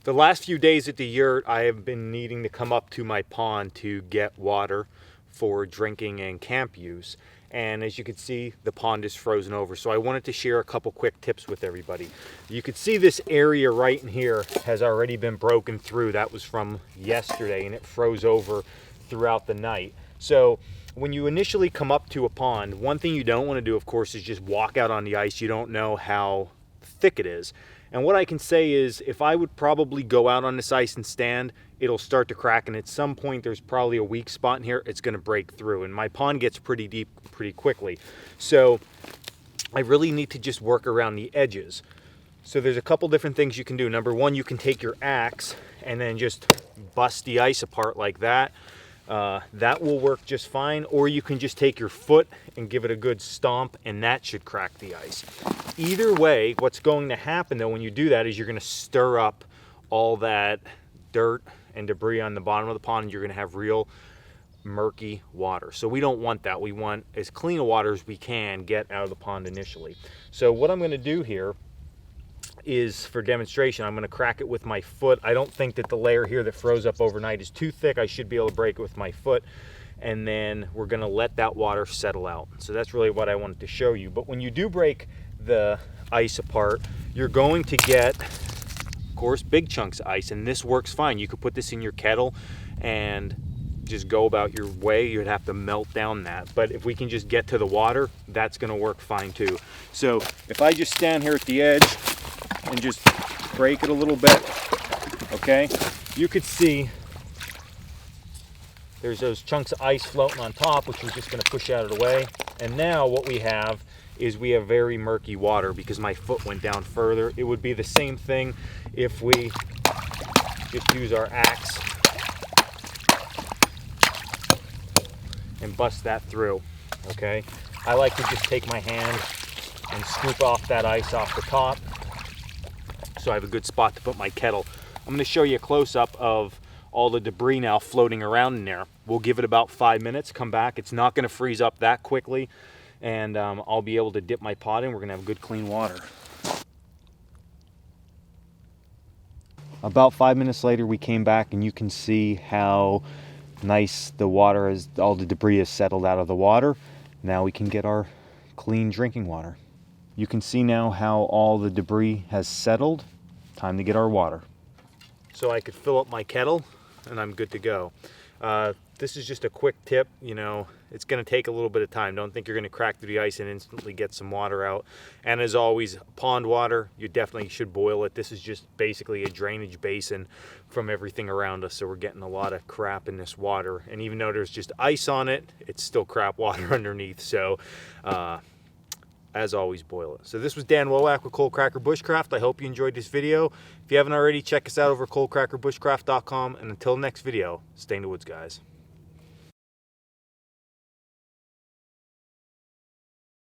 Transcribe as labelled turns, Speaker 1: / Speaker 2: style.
Speaker 1: The last few days at the yurt, I have been needing to come up to my pond to get water for drinking and camp use. And as you can see, the pond is frozen over. So I wanted to share a couple quick tips with everybody. You can see this area right in here has already been broken through. That was from yesterday, and it froze over throughout the night. So when you initially come up to a pond, one thing you don't want to do, of course, is just walk out on the ice. You don't know how thick it is. And what I can say is, if I would probably go out on this ice and stand, it'll start to crack, and at some point there's probably a weak spot in here, it's going to break through. And my pond gets pretty deep pretty quickly. So I really need to just work around the edges. So there's a couple different things you can do. Number one, you can take your axe and then just bust the ice apart like that. That will work just fine. Or you can just take your foot and give it a good stomp, and that should crack the ice. Either way, what's going to happen though when you do that is you're going to stir up all that dirt and debris on the bottom of the pond, and you're going to have real murky water. So we don't want that. We want as clean a water as we can get out of the pond initially. So what I'm going to do here is, for demonstration, I'm going to crack it with my foot. I don't think that the layer here that froze up overnight is too thick. I should be able to break it with my foot, and then we're going to let that water settle out. So that's really what I wanted to show you. But when you do break the ice apart, you're going to get, of course, big chunks of ice, and this works fine. You could put this in your kettle and just go about your way. You'd have to melt down that, but if we can just get to the water, that's going to work fine too. So if I just stand here at the edge and just break it a little bit, okay, you could see there's those chunks of ice floating on top, which we're just going to push out of the way. And now what we have is we have very murky water because my foot went down further. It would be the same thing if we just use our axe and bust that through, okay? I like to just take my hand and scoop off that ice off the top so I have a good spot to put my kettle. I'm gonna show you a close-up of all the debris now floating around in there. We'll give it about 5 minutes, come back. It's not gonna freeze up that quickly, and I'll be able to dip my pot in. We're gonna have good clean water. About 5 minutes later, we came back, and you can see how nice the water is. All the debris is settled out of the water. Now we can get our clean drinking water. You can see now how all the debris has settled. Time to get our water. So I could fill up my kettle and I'm good to go. This is just a quick tip. You know, it's going to take a little bit of time. Don't think you're going to crack through the ice and instantly get some water out. And as always, pond water, you definitely should boil it. This is just basically a drainage basin from everything around us. So we're getting a lot of crap in this water. And even though there's just ice on it, it's still crap water underneath. So as always, boil it. So this was Dan Wowak with Coalcracker Bushcraft. I hope you enjoyed this video. If you haven't already, check us out over at coalcrackerbushcraft.com. And until next video, stay in the woods, guys.